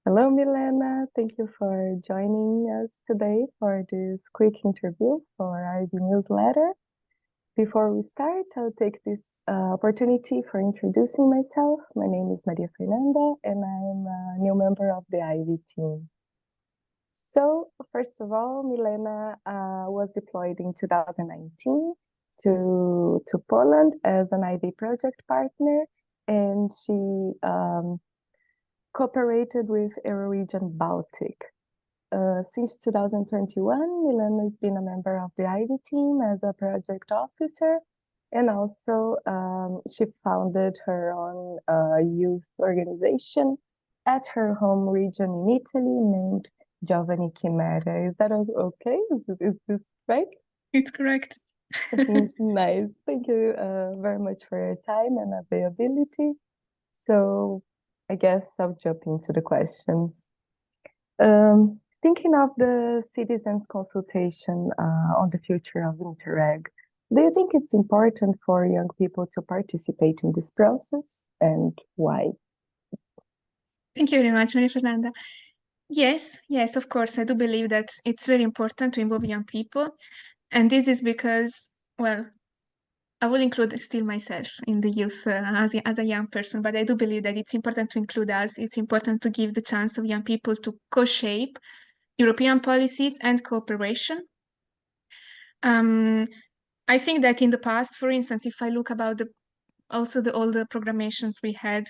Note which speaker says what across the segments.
Speaker 1: Hello, Milena. Thank you for joining us today for this quick interview for IB newsletter. Before we start, I'll take this opportunity for introducing myself. My name is Maria Fernanda, and I'm a new member of the IB team. So, first of all, Milena was deployed in 2019 to Poland as an IB project partner, and she cooperated with Euroregion Baltic. Since 2021, Milena has been a member of the IB team as a project officer, and also she founded her own youth organization at her home region in Italy named Giovani Chimera. Is that okay? Is this right?
Speaker 2: It's correct.
Speaker 1: Nice. Thank you very much for your time and availability. So I guess I'll jump into the questions. Thinking of the citizens' consultation on the future of Interreg, do you think it's important for young people to participate in this process, and why?
Speaker 2: Thank you very much, Maria Fernanda. Yes, of course, I do believe that it's very important to involve young people. And this is because, well, I will include still myself in the youth as a young person, but I do believe that it's important to include us. It's important to give the chance of young people to co-shape European policies and cooperation. I think that in the past, for instance, if I look about all the programations we had,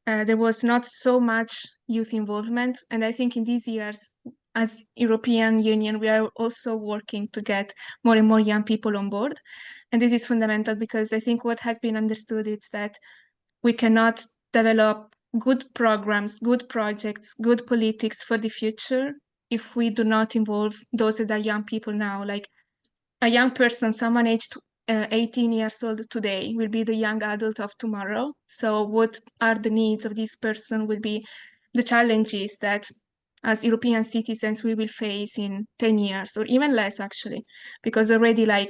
Speaker 2: there was not so much youth involvement. And I think in these years, as European Union, we are also working to get more and more young people on board. And this is fundamental because I think what has been understood is that we cannot develop good programs, good projects, good politics for the future if we do not involve those that are young people now. Like a young person, someone aged 18 years old today will be the young adult of tomorrow. So what are the needs of this person will be the challenges that as European citizens we will face in 10 years or even less actually, because already like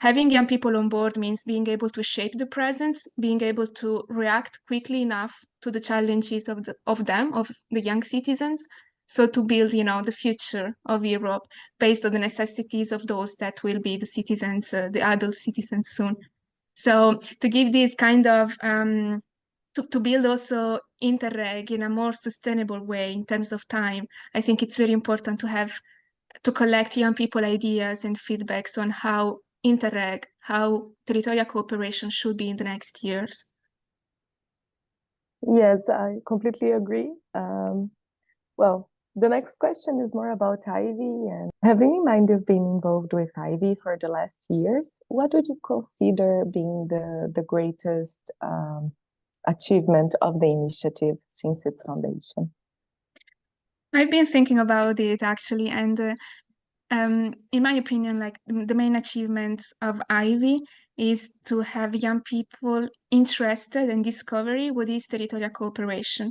Speaker 2: having young people on board means being able to shape the present, being able to react quickly enough to the challenges of the young citizens. So to build, the future of Europe based on the necessities of those that will be the citizens, the adult citizens soon. So to give this kind of, to build also Interreg in a more sustainable way in terms of time, I think it's very important to collect young people ideas and feedbacks on how Interreg, how territorial cooperation should be in the next years.
Speaker 1: Yes, I completely agree. Well, the next question is more about Ivy, and having in mind you've been involved with Ivy for the last years, what would you consider being the greatest achievement of the initiative since its foundation?
Speaker 2: I've been thinking about it actually, and in my opinion, like the main achievement of Ivy is to have young people interested in discovering what is territorial cooperation.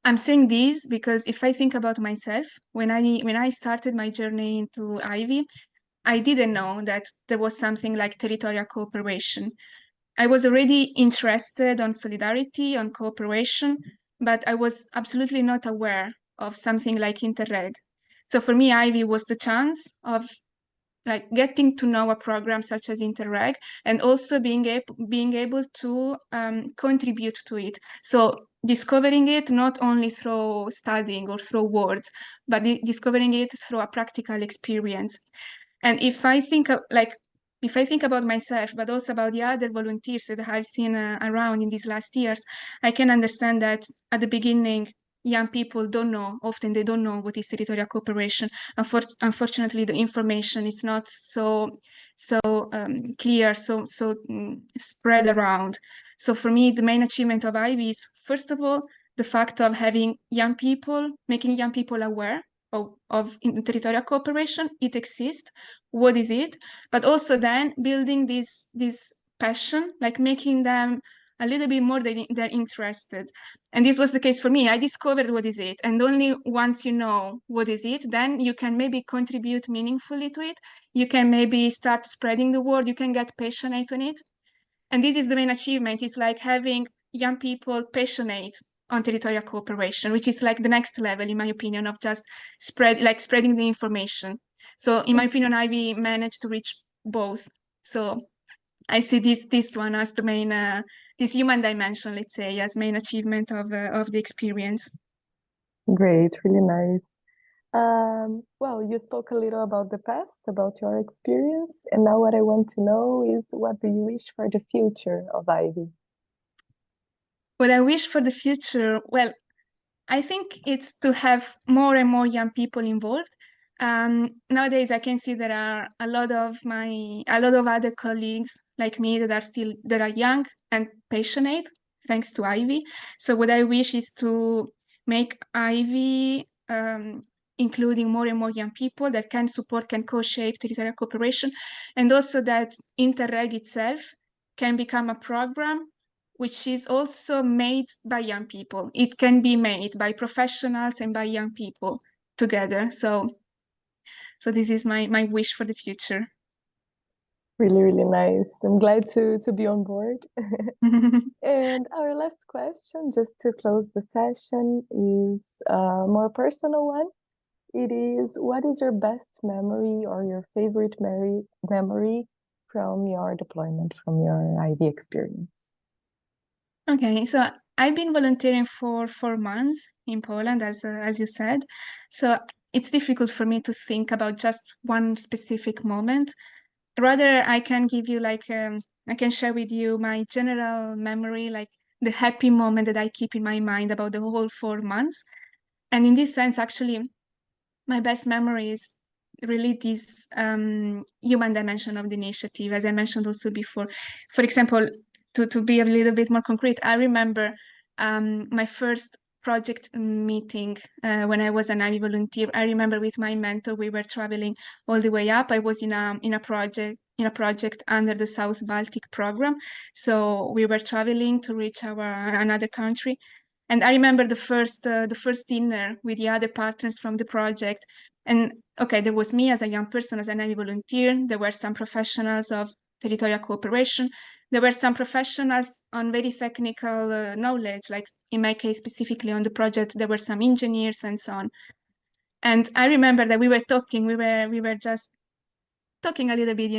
Speaker 2: I'm saying this because if I think about myself, when I started my journey into Ivy, I didn't know that there was something like territorial cooperation. I was already interested on solidarity, on cooperation, but I was absolutely not aware of something like Interreg. So for me, Ivy was the chance of like getting to know a program such as Interreg and also being able to contribute to it. So discovering it not only through studying or through words, but discovering it through a practical experience. And if I think about myself, but also about the other volunteers that I've seen around in these last years, I can understand that at the beginning, young people often they don't know what is territorial cooperation. Unfortunately, the information is not so clear, so spread around. So for me, the main achievement of Ivy is, first of all, the fact of making young people aware of territorial cooperation. It exists. What is it? But also then building this passion, like making them a little bit more they're interested. And this was the case for me. I discovered what is it. And only once you know what is it, then you can maybe contribute meaningfully to it. You can maybe start spreading the word. You can get passionate on it. And this is the main achievement. It's like having young people passionate on territorial cooperation, which is like the next level, in my opinion, of just spreading the information. So in my opinion, Ivy managed to reach both. So I see this one as the main, this human dimension, let's say, as main achievement of the experience.
Speaker 1: Great, really nice. Well, you spoke a little about the past, about your experience, and now what I want to know is what do you wish for the future of Ivy?
Speaker 2: What I wish for the future, well, I think it's to have more and more young people involved. Nowadays, I can see there are a lot of other colleagues like me that are young and passionate, thanks to Ivy. So what I wish is to make Ivy including more and more young people that can co-shape territorial cooperation, and also that Interreg itself can become a program which is also made by young people. It can be made by professionals and by young people together. So this is my wish for the future.
Speaker 1: Really, really nice. I'm glad to be on board. And our last question, just to close the session, is a more personal one. It is, what is your best memory or your favorite memory from your deployment, from your Ivy experience?
Speaker 2: Okay, so I've been volunteering for 4 months in Poland, as you said. So it's difficult for me to think about just one specific moment. Rather, I can give you I can share with you my general memory, like the happy moment that I keep in my mind about the whole 4 months. And in this sense, actually, my best memory is really this human dimension of the initiative, as I mentioned also before. For example, to be a little bit more concrete, I remember my first project meeting when I was an Ivy volunteer. I remember with my mentor, we were traveling all the way up. I was in a project under the South Baltic program. So we were traveling to reach another country. And I remember the first dinner with the other partners from the project. And okay, there was me as a young person, as an Ivy volunteer. There were some professionals of territorial cooperation. There were some professionals on very technical knowledge, like in my case, specifically on the project, there were some engineers and so on. And I remember that we were just talking a little bit,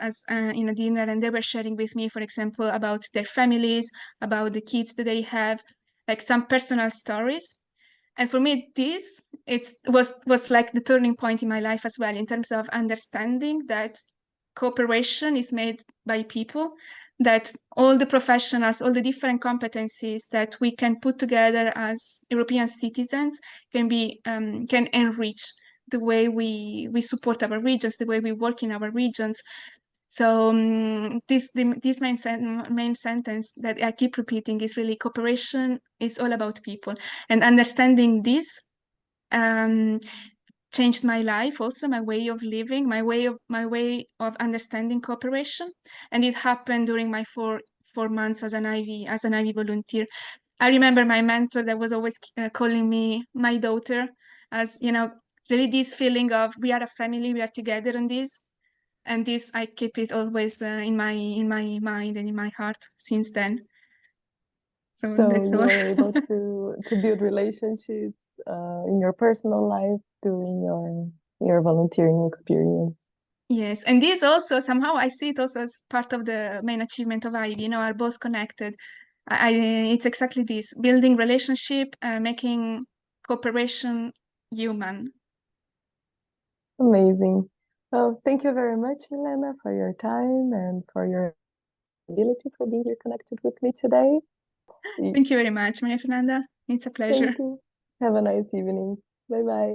Speaker 2: as in a dinner, and they were sharing with me, for example, about their families, about the kids that they have, like some personal stories. And for me, this was like the turning point in my life as well, in terms of understanding that cooperation is made by people, that all the professionals, all the different competencies that we can put together as European citizens can enrich the way we support our regions, the way we work in our regions. So this main sentence that I keep repeating is really cooperation is all about people, and understanding this changed my life, also my way of living, my way of understanding cooperation, and it happened during my four months as an Ivy volunteer. I remember my mentor that was always calling me my daughter, as really this feeling of we are a family, we are together in this. And this I keep it always in my mind and in my heart since then. So that's
Speaker 1: you
Speaker 2: all.
Speaker 1: were able to build relationships in your personal life during your volunteering experience.
Speaker 2: Yes, and this also somehow I see it also as part of the main achievement of Ivy. Are both connected. It's exactly this: building relationship, making cooperation human.
Speaker 1: Amazing. Well, thank you very much, Milena, for your time and for your ability for being here connected with me today.
Speaker 2: Thank you very much, Maria Fernanda. It's a pleasure.
Speaker 1: Thank you. Have a nice evening. Bye-bye.